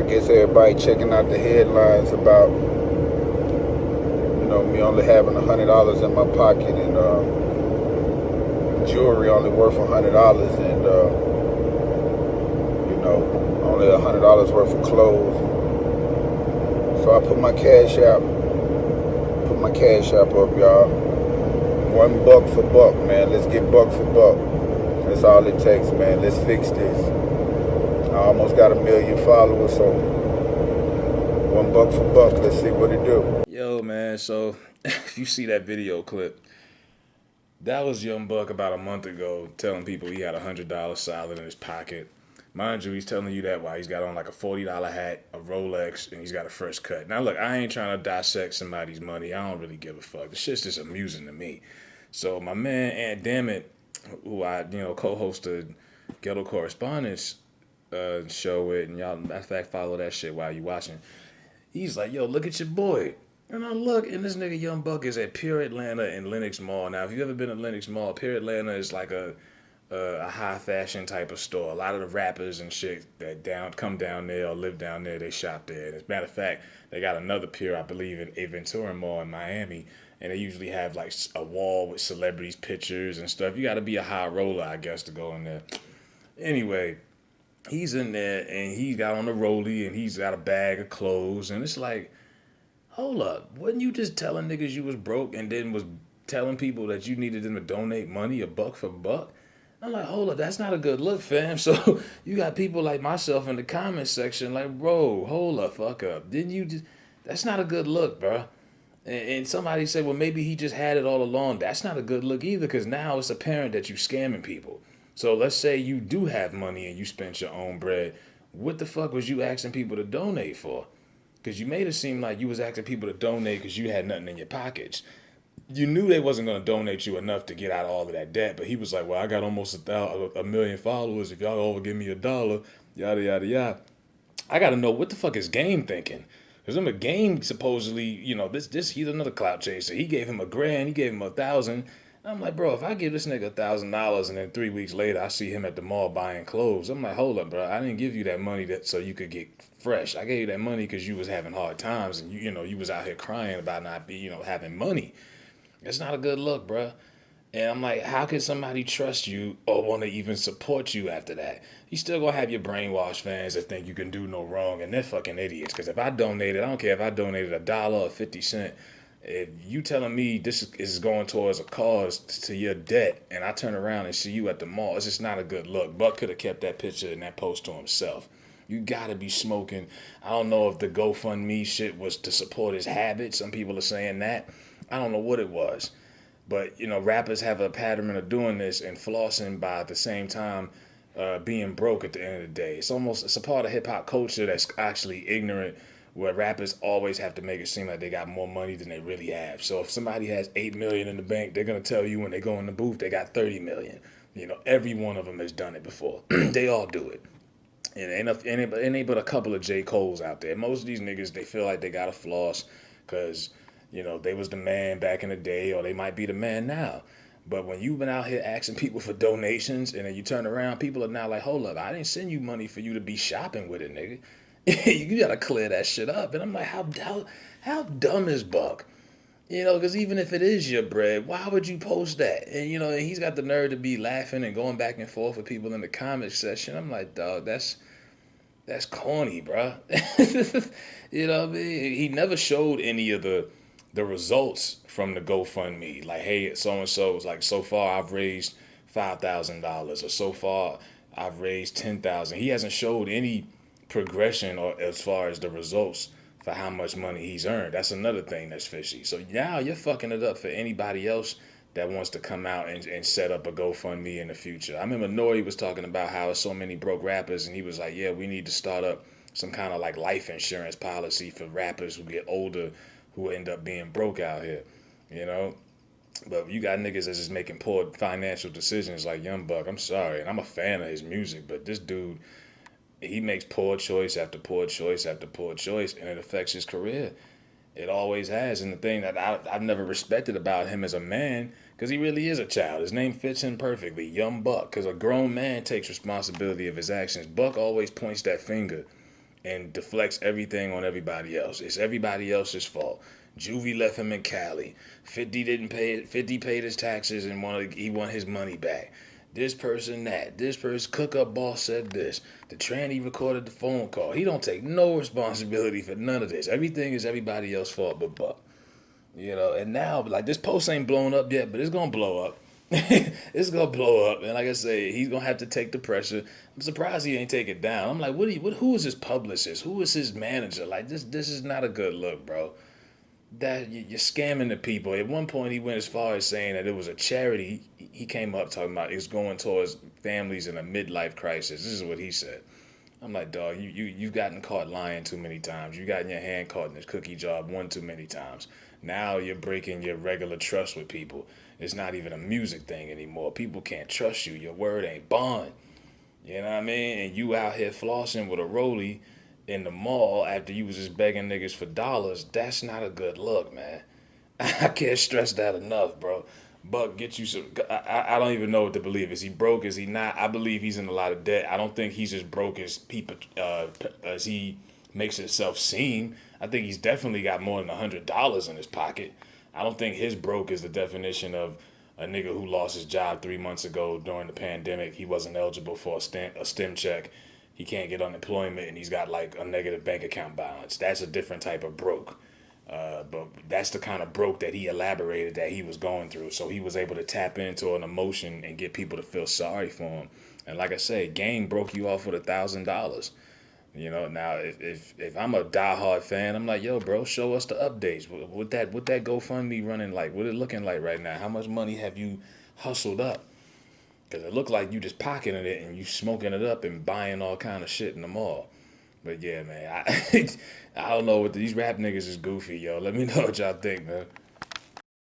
guess everybody checking out the headlines about, me only having $100 in my pocket and jewelry only worth $100 and, only $100 worth of clothes. So I put my cash app up, y'all. $1 for buck, man. Let's get buck for buck. That's all it takes, man. Let's fix this. I almost got 1 million followers, so $1 for buck. Let's see what it do. Yo, man, so if you see that video clip, that was Young Buck about a month ago telling people he had $100 solid in his pocket. Mind you, he's telling you that while he's got on like a $40 hat, a Rolex, and he's got a fresh cut. Now, look, I ain't trying to dissect somebody's money. I don't really give a fuck. The shit's just amusing to me. So my man, Aunt Dammit, who I, co-hosted Ghetto Correspondence show with, and y'all, matter of fact, follow that shit while you watching. He's like, yo, look at your boy. And I look, and this nigga Young Buck is at Pure Atlanta in Lennox Mall. Now, if you've ever been to Lennox Mall, Pure Atlanta is like a high fashion type of store. A lot of the rappers and shit that come down there or live down there, they shop there. And as a matter of fact, they got another Pure, I believe, in a Ventura Mall in Miami. And they usually have like a wall with celebrities' pictures and stuff. You got to be a high roller, I guess, to go in there. Anyway, he's in there and he got on the rollie and he's got a bag of clothes. And it's like, hold up, wasn't you just telling niggas you was broke and then was telling people that you needed them to donate money $1 for buck? I'm like, hold up, that's not a good look, fam. So you got people like myself in the comment section like, bro, hold up, fuck up. Didn't you just, that's not a good look, bro. And somebody said, well, maybe he just had it all along. That's not a good look either, because now it's apparent that you scamming people. So let's say you do have money and you spent your own bread. What the fuck was you asking people to donate for? Because you made it seem like you was asking people to donate because you had nothing in your pockets. You knew they wasn't going to donate you enough to get out of all of that debt. But he was like, well, I got almost a million followers. If y'all all give me $1, yada, yada, yada. I got to know what the fuck is Game thinking. Because I'm a Game supposedly, he's another clout chaser. He gave him $1,000. He gave him 1,000. I'm like, bro, if I give this nigga $1,000 and then 3 weeks later I see him at the mall buying clothes, I'm like, hold up, bro. I didn't give you that money so you could get fresh. I gave you that money because you was having hard times and you was out here crying about not having money. That's not a good look, bro. And I'm like, how can somebody trust you or want to even support you after that? You still gonna have your brainwashed fans that think you can do no wrong, and they're fucking idiots. Because if I donated, I don't care if I donated $1 or 50 cents. If you telling me this is going towards a cause to your debt, and I turn around and see you at the mall, it's just not a good look. Buck could have kept that picture and that post to himself. You gotta be smoking. I don't know if the GoFundMe shit was to support his habit. Some people are saying that. I don't know what it was. But, rappers have a pattern of doing this and flossing by at the same time being broke at the end of the day. It's a part of hip hop culture that's actually ignorant, where rappers always have to make it seem like they got more money than they really have. So if somebody has 8 million in the bank, they're going to tell you when they go in the booth they got 30 million. Every one of them has done it before. They all do it. And ain't but a couple of J. Cole's out there. Most of these niggas, they feel like they got to floss because they was the man back in the day, or they might be the man now. But when you've been out here asking people for donations, and then you turn around, people are now like, hold up, I didn't send you money for you to be shopping with it, nigga. You gotta clear that shit up. And I'm like, how dumb is Buck? Because even if it is your bread, why would you post that? And he's got the nerve to be laughing and going back and forth with people in the comment section. I'm like, dog, that's corny, bro. You know what I mean? He never showed any of the results from the GoFundMe. Like, hey, so and so was like, so far I've raised $5,000, or so far I've raised 10,000. He hasn't showed any progression or as far as the results for how much money he's earned. That's another thing that's fishy. So now you're fucking it up for anybody else that wants to come out and set up a GoFundMe in the future. I remember Nori was talking about how there's so many broke rappers, and he was like, yeah, we need to start up some kind of like life insurance policy for rappers who get older who end up being broke out here, But you got niggas that's just making poor financial decisions like Young Buck. I'm sorry, and I'm a fan of his music, but this dude, he makes poor choice after poor choice after poor choice, and it affects his career. It always has. And the thing that I've never respected about him as a man, because he really is a child. His name fits him perfectly, Young Buck, because a grown man takes responsibility of his actions. Buck always points that finger and deflects everything on everybody else. It's everybody else's fault. Juvie left him in Cali. 50 didn't pay it. 50 paid his taxes and he want his money back. This person that. This person cook up boss said this. The tranny recorded the phone call. He don't take no responsibility for none of this. Everything is everybody else's fault but Buck. You know, and now like this post ain't blown up yet, but it's gonna blow up. It's gonna blow up, and like I say, he's gonna have to take the pressure. I'm surprised he ain't take it down. I'm like, who is his publicist? Who is his manager? Like this is not a good look, bro. That you're scamming the people. At one point, he went as far as saying that it was a charity. He came up talking about it's going towards families in a midlife crisis. This is what he said. I'm like, dog, you've gotten caught lying too many times. You gotten your hand caught in this cookie job one too many times. Now you're breaking your regular trust with people. It's not even a music thing anymore. People can't trust you. Your word ain't bond. You know what I mean? And you out here flossing with a rollie in the mall after you was just begging niggas for dollars. That's not a good look, man. I can't stress that enough, bro. Buck, get you some. I don't even know what to believe. Is he broke? Is he not? I believe he's in a lot of debt. I don't think he's as broke as people as he makes himself seem. I think he's definitely got more than $100 in his pocket. I don't think his broke is the definition of a nigga who lost his job 3 months ago during the pandemic. He wasn't eligible for a stem check. He can't get unemployment, and he's got like a negative bank account balance. That's a different type of broke. But that's the kind of broke that he elaborated that he was going through. So he was able to tap into an emotion and get people to feel sorry for him. And like I say, Game broke you off with $1,000. You know, now if I'm a diehard fan, I'm like, yo, bro, show us the updates. What that GoFundMe running like? What it looking like right now? How much money have you hustled up? Because it looked like you just pocketing it and you smoking it up and buying all kind of shit in the mall. But yeah, man, I I don't know what these rap niggas is goofy, yo. Let me know what y'all think, man.